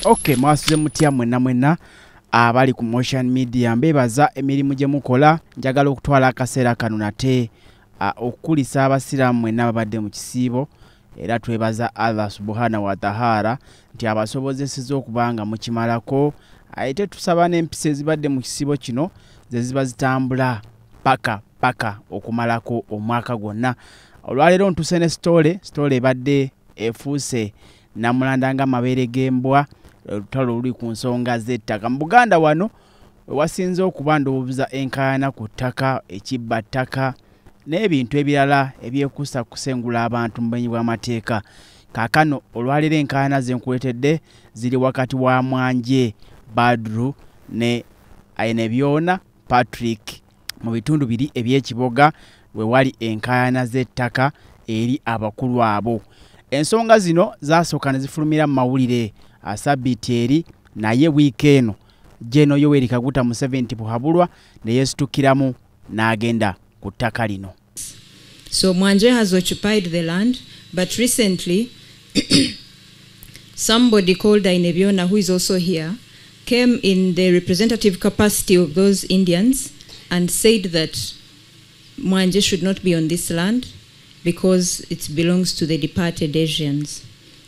Okay, mwasuze mutya mwena abali ku Motion Media mbebaza emirimu gye mukola njagala okutwala akaseera kano nate okulisa abasiramu mwena babadde mu kisiibo era twebaza Allah subhanahu wa ta'ala nti abasobozesezza okubanga mukimalako ayite tusaba n'empisa ezibadde mu kisiibo kino ze ziba zitambula paka okumalako omwaka gwonna. Olwaleero ntuse ne story ebadde efuuse namulanda nga mabeere g'embwa olutalo luli ku nsonga z'ettaka mu Buganda wano wasinze okuba ndowooza enkaayana ku ttaka ekibba ttaka n'ebintu ebirala ebyekuusa kusengula abantu mu bumenyi bw'amateeka. Kaakano olwaleero enkaayana ze nkuletedde ziri wakati wa Mwanje Badru ne Ayenebyona Patrick mu bitundu biri eby'ekiboga we wali enkaayana z'ettaka eri abakulu abo. Ensonga zino zasooka ne zifulumira mu mawulire asabbiiti eri naye wiiki eno Jeno Yoweri Kaguta Museveni buhabulwa ne yeesitukiramu n'agenda ku ttaka lino. So Mwanje has occupied the land, but recently somebody called Ayenebyona, who is also here, came in the representative capacity of those Indians and said that Mwanje should not be on this land because it belongs to the departed Asians.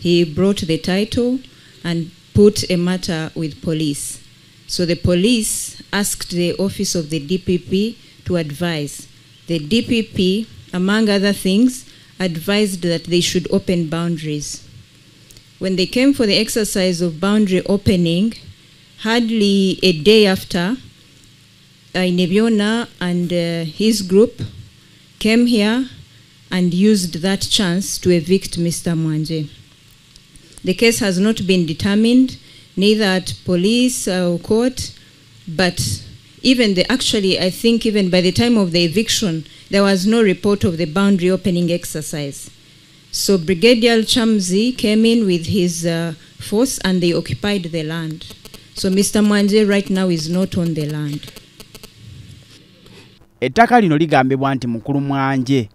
He brought the title and put a matter with police. So the police asked the office of the DPP to advise. The DPP, among other things, advised that they should open boundaries. When they came for the exercise of boundary opening, hardly a day after, Ayenebyona and his group came here and used that chance to evict Mr. Mwanje. The case has not been determined, neither at police or court, but even I think even by the time of the eviction, there was no report of the boundary opening exercise. So Brigadier Chamzi came in with his force and they occupied the land. So Mr. Mwanje right now is not on the land. Ettaka lino ligambibwa nti mukulu Mwanje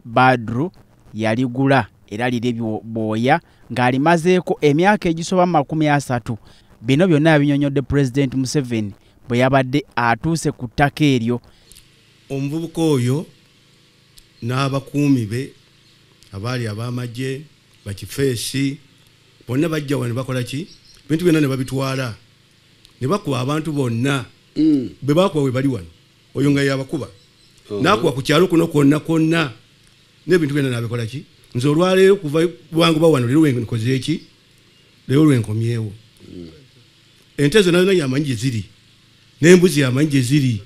Badru yaligula era liri bwoya ng'alimazeeko emyaka egisoba 30. Bino byonna yabinyonyodde President Museveni bwe yabadde atuuse ku ttaka eryo. Omuvubuka oyo n'abakuumi be abaali ab'amagye bakifeesi bonna bajja wano ne bakola ki bintu byonna ne babitwala ne bakuba abantu bonna bwe bakuba we bali wano oyo nga yabakuba n'akuba ku kyalo kuno kwonna n'ebintu byonna n'abikola ki nze olwaleero kuva bwangu bawano leero wenkoze eki leero lwenkomyewo ente zonna zonna yamanyi gye ziri n'embuzi yamanyi gye ziri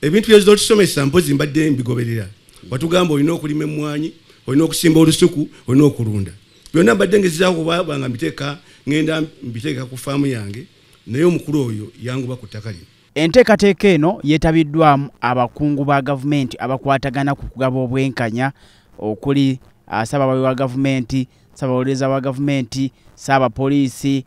ebintu byezotusomesa mpozi mbadde mbigoberera watugamba olina okulima emmwanyi olina okusimba olusuku olina okulunda byonna mbadde ngezizaako kubanga mbiteeka ngenda mbiteeka ku faamu yange naye omukulu oyo yanguba ku ttaka lino. Enteekateeka eno yeetabiddwamu abakungu ba gavumenti abakwatagana ku kugaba obwenkanya okuli Ssaabawabi wa gavumenti, Ssaabawolereza wa gavumenti, Ssaabapoliisi,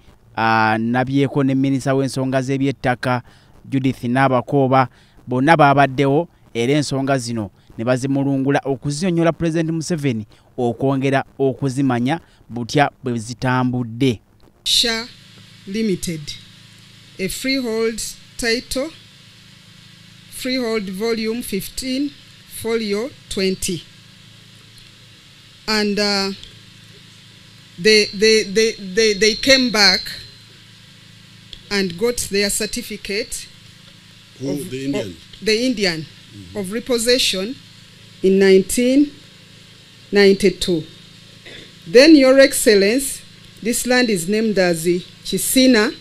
Nabyeko ne Minisita w'ensonga z'eby'ettaka Judith Nabakooba bonna baabaddewo era ensonga zino ne bazimulungula okuzinyonnyola President Museveni okwongera okuzimanya butya bwe zitambudde. SHA Limited, a freehold title, freehold volume 15, folio 20. And they came back and got their certificate of the Indian of repossession in 1992. Then, Your Excellency, this land is named as the Chisina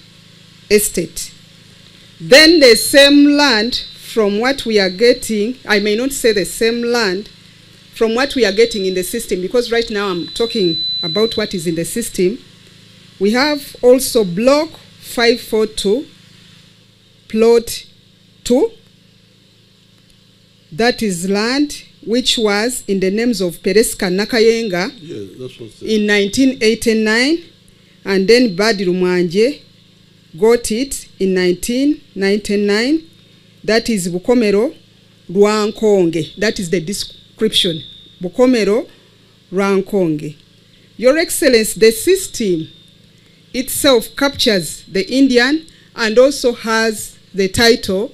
Estate. Then the same land, from what we are getting, I may not say the same land, from what we are getting in the system, because right now I'm talking about what is in the system, we have also block 542, plot 2. That is land which was in the names of Pereska Nakayenga in 1989, and then Badru Mwanje got it in 1999. That is Bukomero Rwankonge. That is the description. Bukomero Rwankonge. Your Excellency, the system itself captures the Indian and also has the title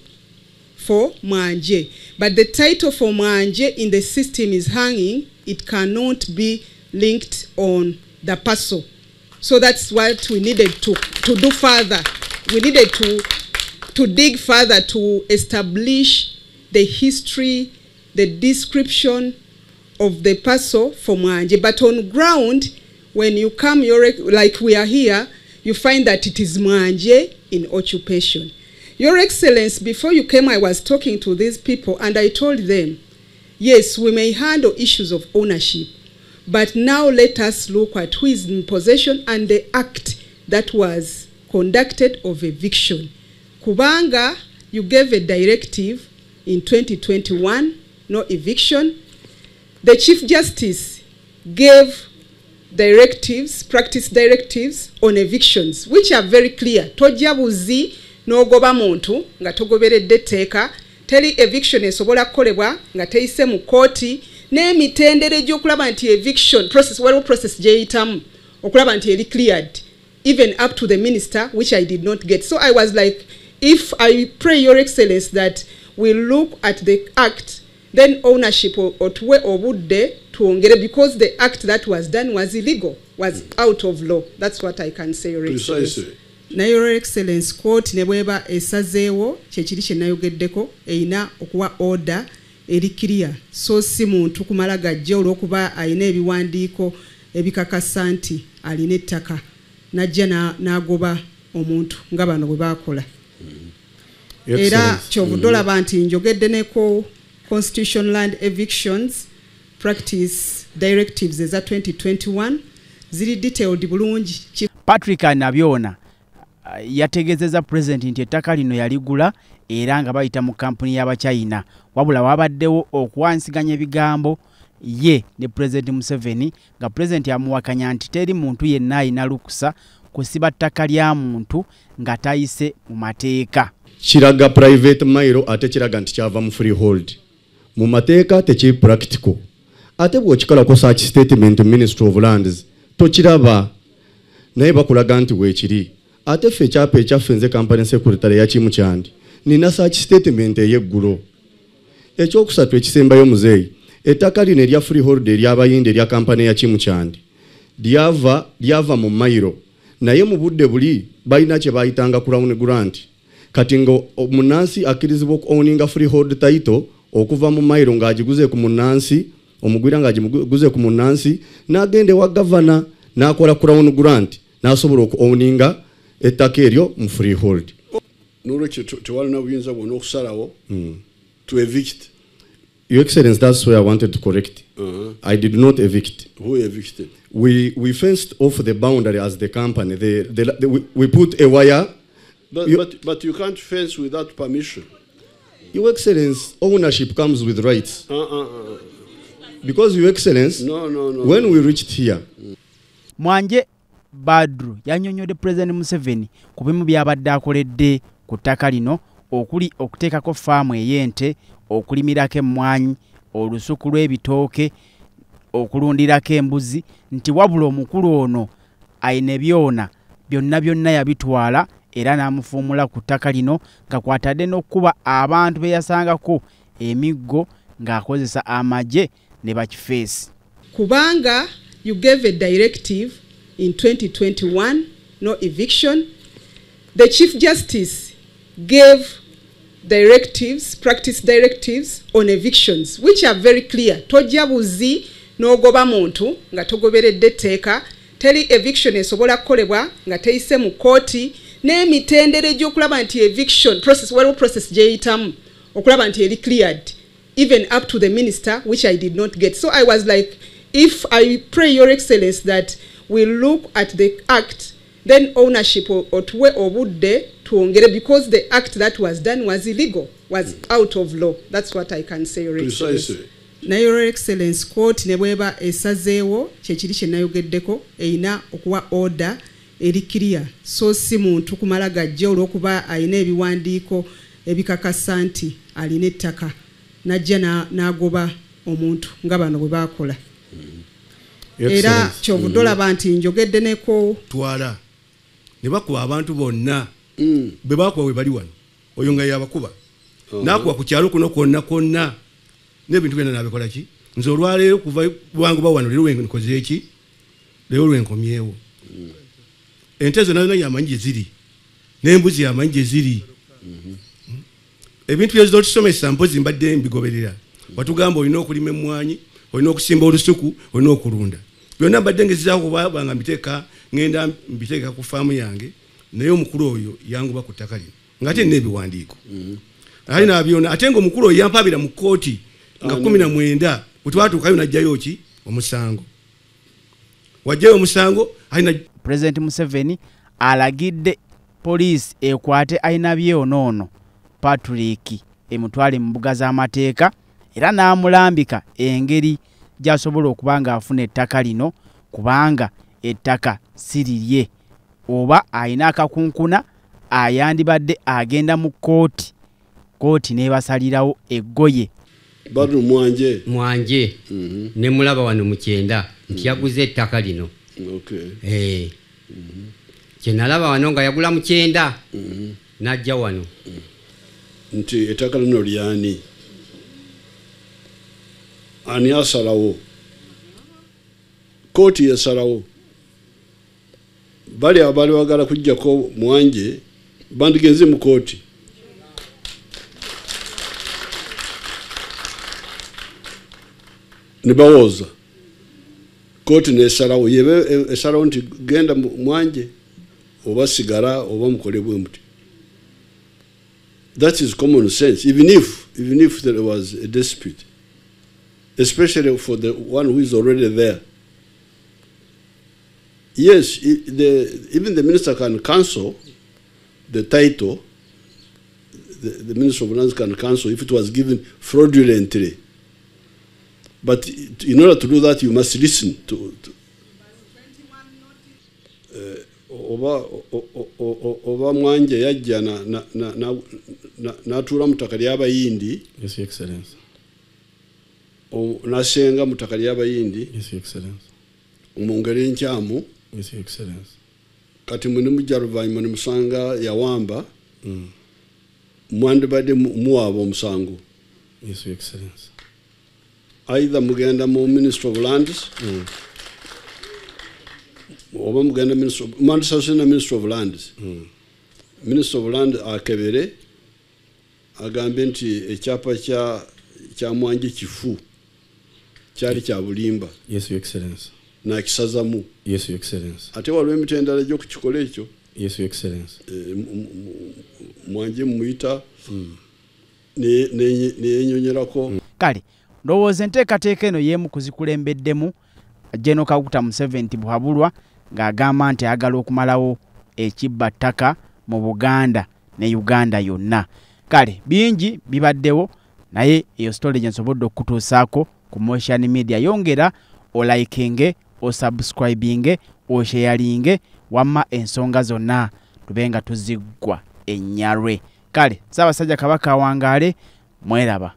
for Mwanje. But the title for Mwanje in the system is hanging. It cannot be linked on the parcel. So that's what we needed to do further. We needed to dig further to establish the history, the description of the parcel for Mwanje. But on ground, when you come, like we are here, you find that it is Mwanje in occupation. Your Excellency, before you came, I was talking to these people and I told them, yes, we may handle issues of ownership, but now let us look at who is in possession and the act that was conducted of eviction. Kubanga, you gave a directive in 2021, no eviction. The Chief Justice gave directives, practice directives on evictions, which are very clear. Tojabuzi no goba muntu nga togoberedde tteeka, teri eviction esobola kukolebwa nga teyise mu kooti, n'emitendera egy'okulaba nti eviction process, waliwo process gyeyitamu okulaba nti eri cleared, even up to the minister, which I did not get. So I was like, if I pray Your Excellency that we look at the act, then ownership otuwe obudde tuongere, because the act that was done was illegal, was out of law. That's what I can say, Your Excellency. Precisely. Na Your Excellency, court ne bweba esazeewo kyekiri kye nayogeddeko eyina okuwa order eri clear, so si muntu kumala gajja olw'okuba ayina ebiwandiiko ebikakasa nti alina ettaka najja n'agoba omuntu nga bano bwe baakola. Era kyovudde olaba nti njogedde neko Constitution Land Evictions Practice Directives eza 2021 ziri detailed bulungi. Patrick Nabyona yategezeza president nti ettaka lino yaligula era nga bayita mu kampuni y'Abachina, wabula wabaddewo okuwansiganya ebigambo ye ne President Museveni nga president yamuwakanya nti teri muntu yenna alina lukusa kusiba ttaka lya muntu nga tayise mu mateeka. Kiraga private mailo ate kiraga nti kyava mu freehold. Mu mateeka tekiri practical. Ate bw'okikolako search statement Ministry of Lands tokiraba naye bakulaga nti weekiri. Ate ffe ekyapa ekyaffe nze Company Secretary ya Kimu Kyandi nina search statement ey'eggulo. Ekyokusatu ekisembayo muzeeyi, ettaka lino erya freehold ery'abayindi erya Company ya Kimu Kyandi lyava mu mailo, naye mu budde buli balina kye bayitanga crown grant. Kati nga omunansi akkirizibwa okuowninga freehold title okuva mu mailo ng'agiguze ku munansi, omugwira ng'agiguze ku munansi, n'agende wa governor n'akola crown grant n'asobola okuowninga ettaka eryo mu freehold. N'olwekyo tewalina buyinza bwonna okusalawo to evict. Your Excellency, that's where I wanted to correct. I did not evict. Who evicted? We fenced off the boundary as the company. We put a wire. But you can't fence without permission. Your Excellency, ownership comes with rights. Because Your Excellency, No. when we reached here, Mwanje Badru yannyonnyodde President Museveni ku bimu by'abadde akoledde ku ttaka lino, okuli okuteekako faamu ey'ente, okulimirako emmwanyi, olusuku lw'ebitooke, okulundirako embuzi, nti wabula omukulu ono ayina byonna byonna yabitwala era n'amufuumula ku ttaka lino nga kwatadde n'okkuba abantu be yasangako emiggo ng'akozesa amagye ne bakifeesi. Kubanga you gave a directive in 2021, no eviction. The Chief Justice gave directives, practice directives on evictions, which are very clear. Tojabuzi no goba muntu nga togoberedde tteeka, teri eviction esobola kukolebwa nga teyise mu kooti, n'emitendera egy'okulaba nti eviction process, waliwo process gyeyitamu okulaba nti eri cleared, even up to the minister, which I did not get. So I was like, if I pray Your Excellency that we look at the act, then ownership otuwe obudde tuongere, because the act that was done was illegal, was out of law. That's what I can say, Your Excellency. Precisely. Na Your Excellency, court ne bweba esazeewo kyekiri kye nayogeddeko eyina okuwa order eri clear, so si muntu kumala gajja olw'okuba ayina ebiwandiiko ebikakasa nti alina ettaka najja n'agoba omuntu nga bano bwe baakola. era kyovudde olaba nti njogedde neko twala ne bakuba abantu bonna bwe bakuba we bali wano oyo nga yabakuba nakuba ku kyalo kuno kwonna n'ebintu byonna nabikola ki nze olwaleero kuva bwangu ba wano leero wenkoze eki leero lwenkomyewo ente zonna zonna yamanyi gye ziri n'embuzi yamanyi gye ziri ebintu byezotusomesa mpozi mbadde mbigoberera watugamba olina okulima emmwanyi olina okusimba olusuku olina okulunda byonna mbadde ngezizaako kubanga mbiteeka ngenda mbiteeka ku faamu yange naye omukulu oyo yanguba ku ttaka lino ng'ate n'ebiwandiiko ali nabyona ate ng'omukulu oyo yampabira mu kkooti nga 19 bwe twatuukayo n'ajjayo ki omusango wajjayo omusango alina President Museveni alagidde poliisi ekwate alina byonoono Patrick emutwale mu mbuga z'amateeka era n'amulambika engeri gy'asobola okuba ng'afuna ettaka lino kubanga ettaka sirirye oba alina akakunkuna ayandibadde agenda mu kooti n'ebasalirawo eggoye Badru mwanje ne mulaba wano mu Kyenda nti yaguze ettaka lino kye nalaba wano nga yagula mu Kyenda n'ajja wano nti ettaka lino lyani ani asalawo kooti yasalawo bali abali bagala kujjako mwanje bandigenze mu kooti nibawoza kooti nesalawo yebe esalawo nti genda mwanje oba sigara oba mukolebwe muti. That is common sense, even if there was a dispute, especially for the one who is already there. Yes, even the minister can cancel the title. The Minister of Lands can cancel if it was given fraudulently. But in order to do that, you must listen to oba mwanje yajja n'atuula mu ttaka ly'abayindi. Yes, Excellency. N'asenga mu ttaka ly'abayindi. Yes, Excellency. Mu ngeri enkyamu. Yes, Excellency. Kati mwe ne mujja luvannyuma ne musanga yawamba. Mwandibadde muwaaba omusango. Yes, Excellency. Either mugenda mu Minister of Lands. Oba mugenda Minister of Lands. Minister of Land akebere agambe nti ekyapa kya mwanje kifu kyali kya bulimba. Yes, Your Excellency. Na kisazamu. Yes, Your Excellency. Ate waliwo emitendera gy'okukikola ekyo. Yes, Your Excellency. Mwanje muyita neyenyonyerako. Kale ndowooza enteekateeka eno y'emu kuzikulembeddemu General Kaguta Museveni Buhabulwa ng'agamba nti ayagala okumalawo ekibba ttaka mu Buganda ne Uganda yonna. Kale bingi bibaddewo naye eyo story gye nsobodde okutuusaako ku Motion Media. Yongera olaikinge, osubscribinge, osharinge wamma ensonga zonna tubenga tuziggwa ennyarwe. Kale Ssaabasajja Kabaka awangaale, mweraba.